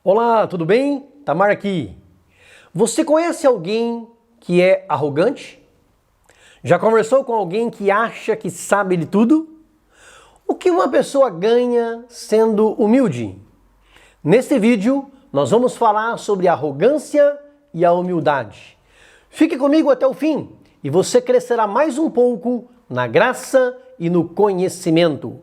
Olá, tudo bem? Tamar aqui. Você conhece alguém que é arrogante? Já conversou com alguém que acha que sabe de tudo? O que uma pessoa ganha sendo humilde? Neste vídeo, nós vamos falar sobre a arrogância e a humildade. Fique comigo até o fim e você crescerá mais um pouco na graça e no conhecimento.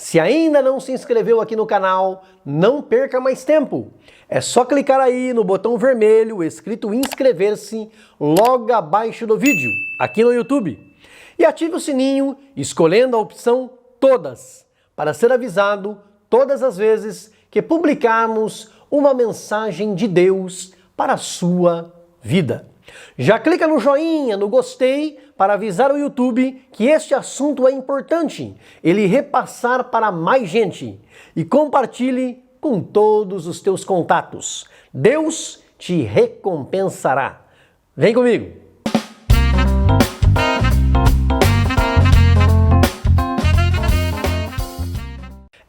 Se ainda não se inscreveu aqui no canal, não perca mais tempo. É só clicar aí no botão vermelho escrito inscrever-se logo abaixo do vídeo, aqui no YouTube. E ative o sininho escolhendo a opção Todas, para ser avisado todas as vezes que publicarmos uma mensagem de Deus para a sua vida. Já clica no joinha, no gostei, para avisar o YouTube que este assunto é importante, ele repassar para mais gente. E compartilhe com todos os teus contatos. Deus te recompensará. Vem comigo!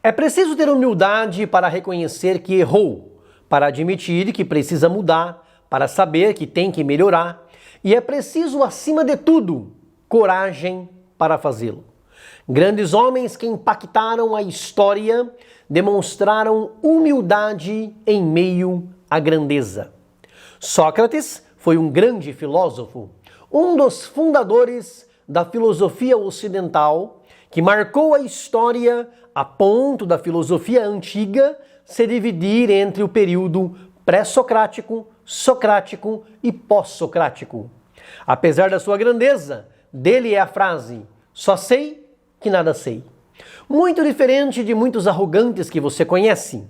É preciso ter humildade para reconhecer que errou, para admitir que precisa mudar, para saber que tem que melhorar, e é preciso, acima de tudo, coragem para fazê-lo. Grandes homens que impactaram a história demonstraram humildade em meio à grandeza. Sócrates foi um grande filósofo, um dos fundadores da filosofia ocidental, que marcou a história a ponto da filosofia antiga se dividir entre o período pré-socrático, socrático e pós-socrático. Apesar da sua grandeza, dele é a frase: só sei que nada sei. Muito diferente de muitos arrogantes que você conhece.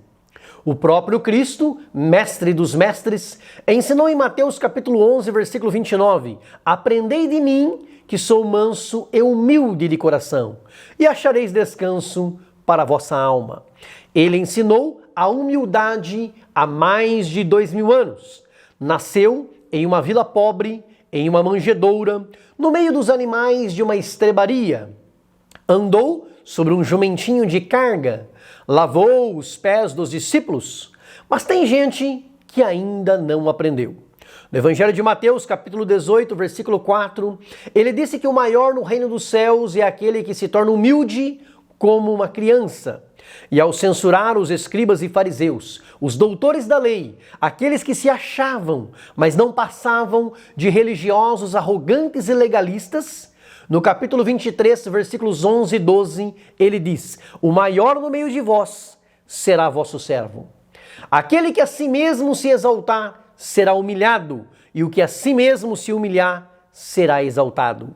O próprio Cristo, mestre dos mestres, ensinou em Mateus capítulo 11, versículo 29, aprendei de mim, que sou manso e humilde de coração, e achareis descanso para a vossa alma. Ele ensinou a humildade há mais de 2000 anos. Nasceu em uma vila pobre, em uma manjedoura, no meio dos animais de uma estrebaria. Andou sobre um jumentinho de carga, lavou os pés dos discípulos, mas tem gente que ainda não aprendeu. No Evangelho de Mateus, capítulo 18, versículo 4, ele disse que o maior no reino dos céus é aquele que se torna humilde como uma criança. E ao censurar os escribas e fariseus, os doutores da lei, aqueles que se achavam, mas não passavam de religiosos arrogantes e legalistas, no capítulo 23, versículos 11 e 12, ele diz: o maior no meio de vós será vosso servo. Aquele que a si mesmo se exaltar será humilhado, e o que a si mesmo se humilhar será exaltado.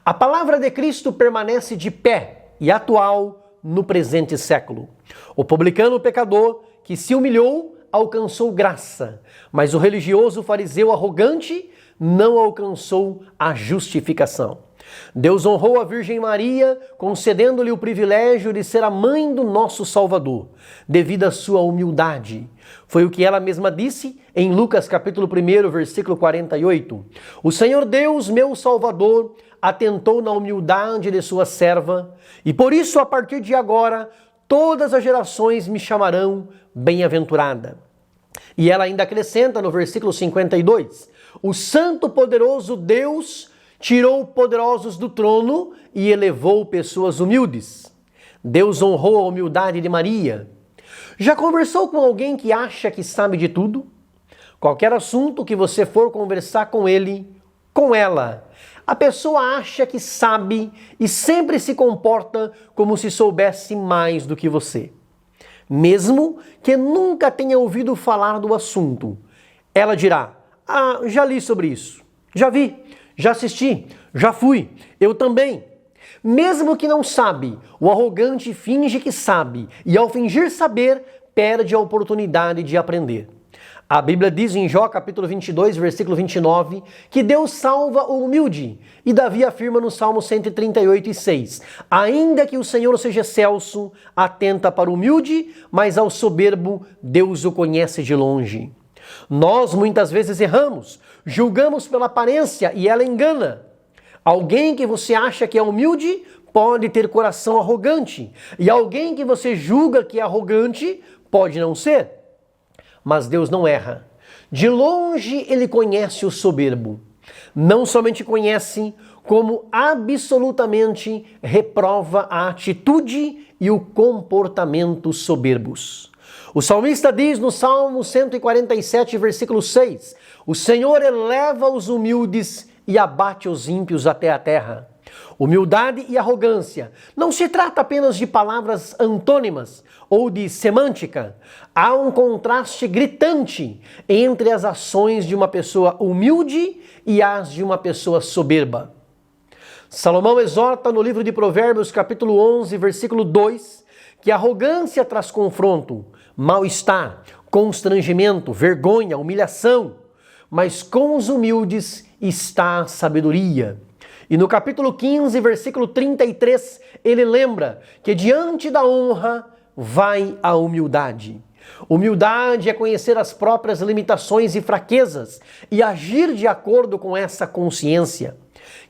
A palavra de Cristo permanece de pé e atual no presente século. O publicano pecador que se humilhou alcançou graça, mas o religioso fariseu arrogante não alcançou a justificação. Deus honrou a Virgem Maria, concedendo-lhe o privilégio de ser a mãe do nosso Salvador, devido à sua humildade. Foi o que ela mesma disse em Lucas capítulo 1, versículo 48. O Senhor Deus, meu Salvador, atentou na humildade de sua serva, e por isso, a partir de agora, todas as gerações me chamarão bem-aventurada. E ela ainda acrescenta no versículo 52, o Santo Poderoso Deus tirou poderosos do trono e elevou pessoas humildes. Deus honrou a humildade de Maria. Já conversou com alguém que acha que sabe de tudo? Qualquer assunto que você for conversar com ele, com ela, a pessoa acha que sabe e sempre se comporta como se soubesse mais do que você. Mesmo que nunca tenha ouvido falar do assunto, ela dirá: ah, já li sobre isso, já vi, já assisti, já fui, eu também. Mesmo que não sabe, o arrogante finge que sabe e ao fingir saber, perde a oportunidade de aprender. A Bíblia diz em Jó capítulo 22, versículo 29, que Deus salva o humilde. E Davi afirma no Salmo 138, 6, ainda que o Senhor seja excelso, atenta para o humilde, mas ao soberbo Deus o conhece de longe. Nós muitas vezes erramos, julgamos pela aparência e ela engana. Alguém que você acha que é humilde pode ter coração arrogante, e alguém que você julga que é arrogante pode não ser. mas Deus não erra. De longe ele conhece o soberbo. Não somente conhece, como absolutamente reprova a atitude e o comportamento soberbos. O salmista diz no Salmo 147, versículo 6, o Senhor eleva os humildes e abate os ímpios até a terra. Humildade e arrogância não se trata apenas de palavras antônimas ou de semântica. Há um contraste gritante entre as ações de uma pessoa humilde e as de uma pessoa soberba. Salomão exorta no livro de Provérbios, capítulo 11, versículo 2, que a arrogância traz confronto, mal-estar, constrangimento, vergonha, humilhação, mas com os humildes está a sabedoria. E no capítulo 15, versículo 33, ele lembra que diante da honra vai a humildade. Humildade é conhecer as próprias limitações e fraquezas e agir de acordo com essa consciência.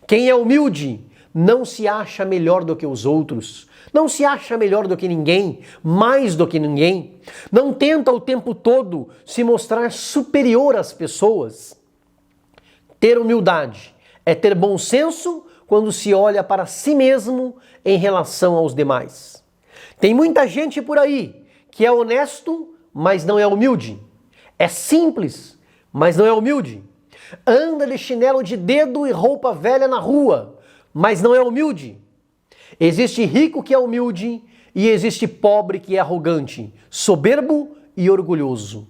Quem é humilde não se acha melhor do que os outros, não se acha melhor do que ninguém, mais do que ninguém, não tenta o tempo todo se mostrar superior às pessoas. Ter humildade é ter bom senso quando se olha para si mesmo em relação aos demais. Tem muita gente por aí que é honesto, mas não é humilde. É simples, mas não é humilde. Anda de chinelo de dedo e roupa velha na rua, mas não é humilde. Existe rico que é humilde e existe pobre que é arrogante, soberbo e orgulhoso.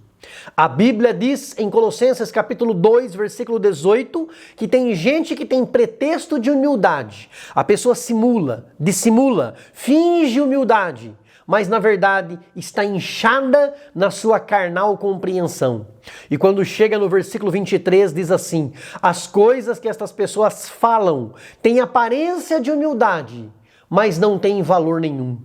A Bíblia diz em Colossenses capítulo 2, versículo 18, que tem gente que tem pretexto de humildade. A pessoa simula, dissimula, finge humildade, mas na verdade está inchada na sua carnal compreensão. E quando chega no versículo 23 diz assim, as coisas que estas pessoas falam têm aparência de humildade, mas não têm valor nenhum.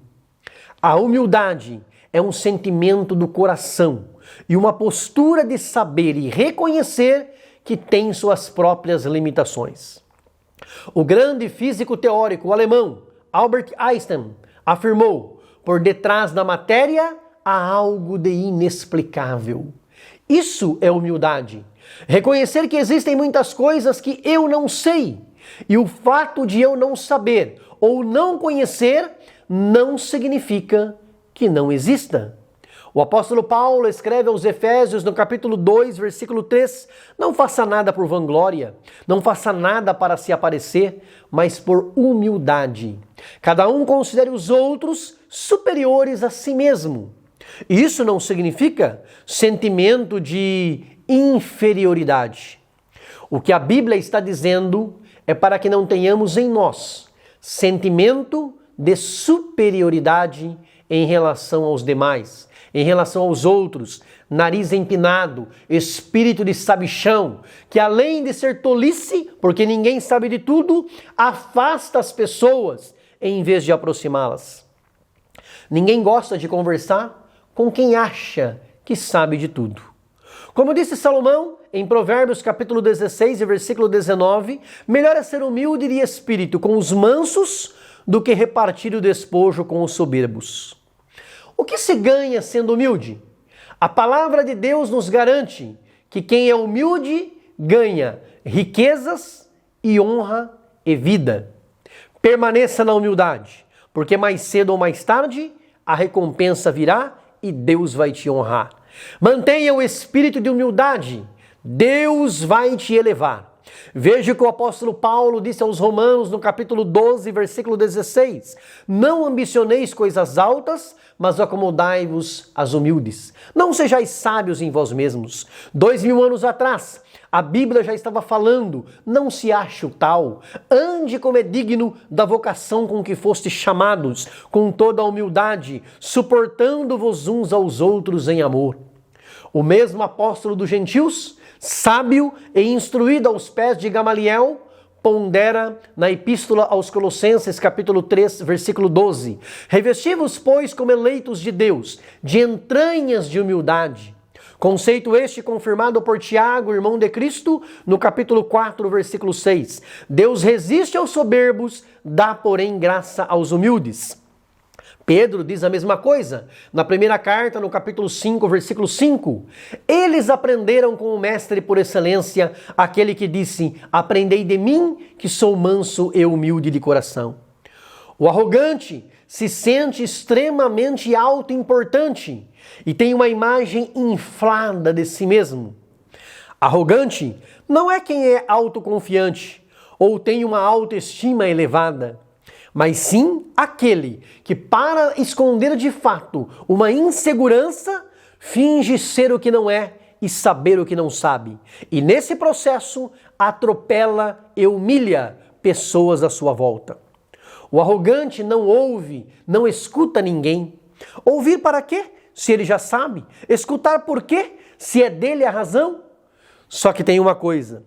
A humildade é um sentimento do coração e uma postura de saber e reconhecer que tem suas próprias limitações. O grande físico teórico alemão Albert Einstein afirmou: por detrás da matéria há algo de inexplicável. Isso é humildade. Reconhecer que existem muitas coisas que eu não sei. E o fato de eu não saber ou não conhecer não significa que não exista. O apóstolo Paulo escreve aos Efésios no capítulo 2, versículo 3, não faça nada por vanglória, não faça nada para se aparecer, mas por humildade. Cada um considere os outros superiores a si mesmo. Isso não significa sentimento de inferioridade. O que a Bíblia está dizendo é para que não tenhamos em nós sentimento de superioridade em relação aos demais, em relação aos outros, nariz empinado, espírito de sabichão, que além de ser tolice, porque ninguém sabe de tudo, afasta as pessoas em vez de aproximá-las. Ninguém gosta de conversar com quem acha que sabe de tudo. Como disse Salomão, em Provérbios capítulo 16 e versículo 19, melhor é ser humilde de espírito com os mansos do que repartir o despojo com os soberbos. O que se ganha sendo humilde? A palavra de Deus nos garante que quem é humilde ganha riquezas e honra e vida. Permaneça na humildade, porque mais cedo ou mais tarde a recompensa virá e Deus vai te honrar. Mantenha o espírito de humildade, Deus vai te elevar. Veja o que o apóstolo Paulo disse aos Romanos no capítulo 12, versículo 16. Não ambicioneis coisas altas, mas acomodai-vos às humildes. Não sejais sábios em vós mesmos. 2000 anos atrás, a Bíblia já estava falando, não se ache o tal, ande como é digno da vocação com que fostes chamados, com toda a humildade, suportando-vos uns aos outros em amor. O mesmo apóstolo dos gentios, sábio e instruído aos pés de Gamaliel, pondera na epístola aos Colossenses, capítulo 3, versículo 12. Revesti-vos, pois, como eleitos de Deus, de entranhas de humildade. Conceito este confirmado por Tiago, irmão de Cristo, no capítulo 4, versículo 6. Deus resiste aos soberbos, dá, porém, graça aos humildes. Pedro diz a mesma coisa, na primeira carta, no capítulo 5, versículo 5. Eles aprenderam com o mestre por excelência, aquele que disse: aprendei de mim, que sou manso e humilde de coração. O arrogante se sente extremamente autoimportante e tem uma imagem inflada de si mesmo. Arrogante não é quem é autoconfiante ou tem uma autoestima elevada, mas sim aquele que, para esconder de fato uma insegurança, finge ser o que não é e saber o que não sabe. E nesse processo atropela e humilha pessoas à sua volta. O arrogante não ouve, não escuta ninguém. Ouvir para quê? Se ele já sabe. Escutar por quê? Se é dele a razão. Só que tem uma coisa: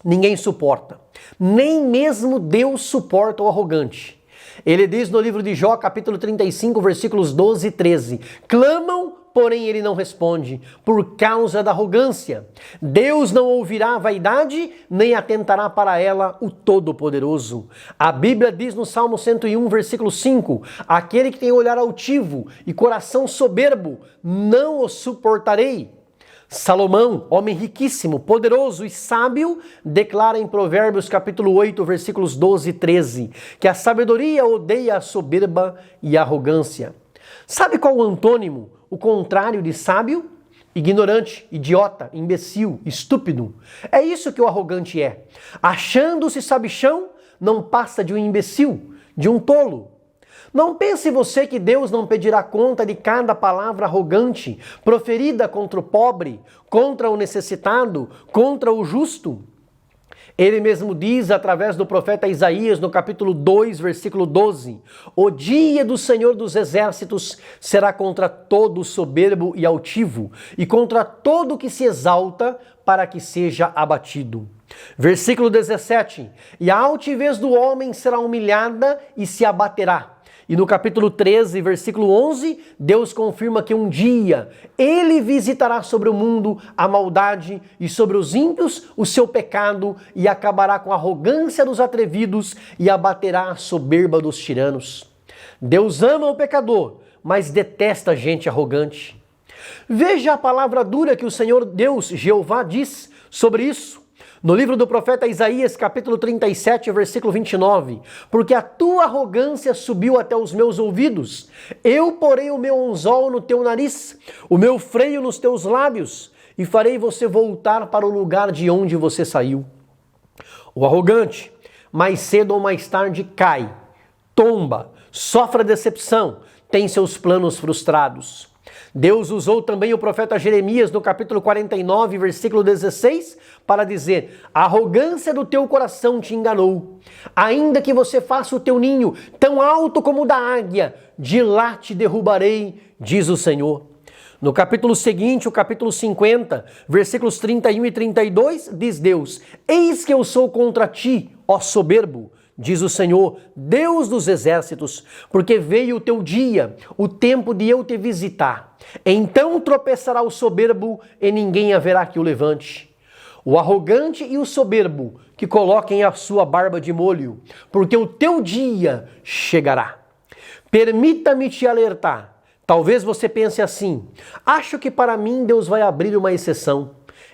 ninguém suporta. Nem mesmo Deus suporta o arrogante. Ele diz no livro de Jó, capítulo 35, versículos 12 e 13: clamam, porém ele não responde, por causa da arrogância. Deus não ouvirá a vaidade, nem atentará para ela o Todo-Poderoso. A Bíblia diz no Salmo 101, versículo 5: aquele que tem olhar altivo e coração soberbo, não o suportarei. Salomão, homem riquíssimo, poderoso e sábio, declara em Provérbios capítulo 8, versículos 12 e 13, que a sabedoria odeia a soberba e a arrogância. Sabe qual o antônimo, o contrário de sábio? Ignorante, idiota, imbecil, estúpido. É isso que o arrogante é. Achando-se sabichão, não passa de um imbecil, de um tolo. Não pense você que Deus não pedirá conta de cada palavra arrogante, proferida contra o pobre, contra o necessitado, contra o justo. Ele mesmo diz através do profeta Isaías, no capítulo 2, versículo 12, o dia do Senhor dos Exércitos será contra todo soberbo e altivo, e contra todo que se exalta, para que seja abatido. Versículo 17, e a altivez do homem será humilhada e se abaterá. E no capítulo 13, versículo 11, Deus confirma que um dia Ele visitará sobre o mundo a maldade e sobre os ímpios o seu pecado e acabará com a arrogância dos atrevidos e abaterá a soberba dos tiranos. Deus ama o pecador, mas detesta a gente arrogante. Veja a palavra dura que o Senhor Deus, Jeová, diz sobre isso. No livro do profeta Isaías, capítulo 37, versículo 29, porque a tua arrogância subiu até os meus ouvidos, eu porei o meu anzol no teu nariz, o meu freio nos teus lábios, e farei você voltar para o lugar de onde você saiu. O arrogante, mais cedo ou mais tarde, cai, tomba, sofre a decepção, tem seus planos frustrados. Deus usou também o profeta Jeremias no capítulo 49, versículo 16, para dizer: a arrogância do teu coração te enganou. Ainda que você faça o teu ninho tão alto como o da águia, de lá te derrubarei, diz o Senhor. No capítulo seguinte, o capítulo 50, versículos 31 e 32, diz Deus: eis que eu sou contra ti, ó soberbo, diz o Senhor, Deus dos exércitos, porque veio o teu dia, o tempo de eu te visitar. Então tropeçará o soberbo e ninguém haverá que o levante. O arrogante e o soberbo que coloquem a sua barba de molho, porque o teu dia chegará. Permita-me te alertar. Talvez você pense assim: acho que para mim Deus vai abrir uma exceção.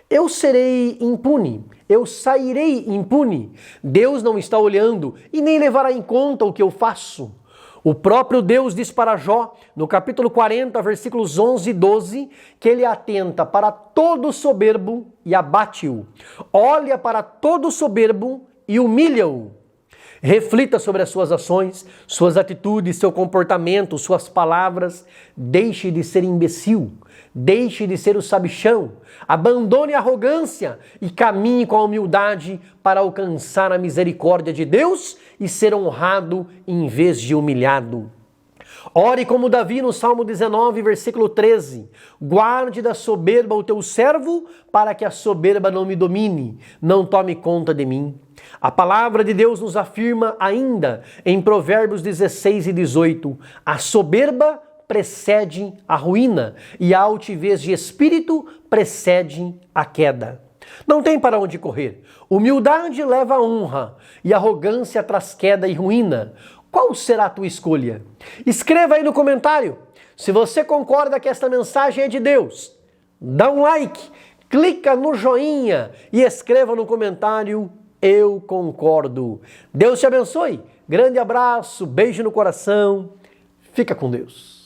Eu serei impune, eu sairei impune. Deus não está olhando e nem levará em conta o que eu faço. O próprio Deus diz para Jó, no capítulo 40, versículos 11 e 12, que ele atenta para todo soberbo e abate-o. Olha para todo soberbo e humilha-o. Reflita sobre as suas ações, suas atitudes, seu comportamento, suas palavras. Deixe de ser imbecil. Deixe de ser o sabichão, abandone a arrogância e caminhe com a humildade para alcançar a misericórdia de Deus e ser honrado em vez de humilhado. Ore como Davi no Salmo 19, versículo 13. Guarde da soberba o teu servo, para que a soberba não me domine, não tome conta de mim. A palavra de Deus nos afirma ainda em Provérbios 16 e 18, a soberba precede a ruína e a altivez de espírito precede a queda. Não tem para onde correr. Humildade leva a honra e arrogância traz queda e ruína. Qual será a tua escolha? Escreva aí no comentário. Se você concorda que esta mensagem é de Deus, dá um like, clica no joinha e escreva no comentário: eu concordo. Deus te abençoe. Grande abraço, beijo no coração. Fica com Deus.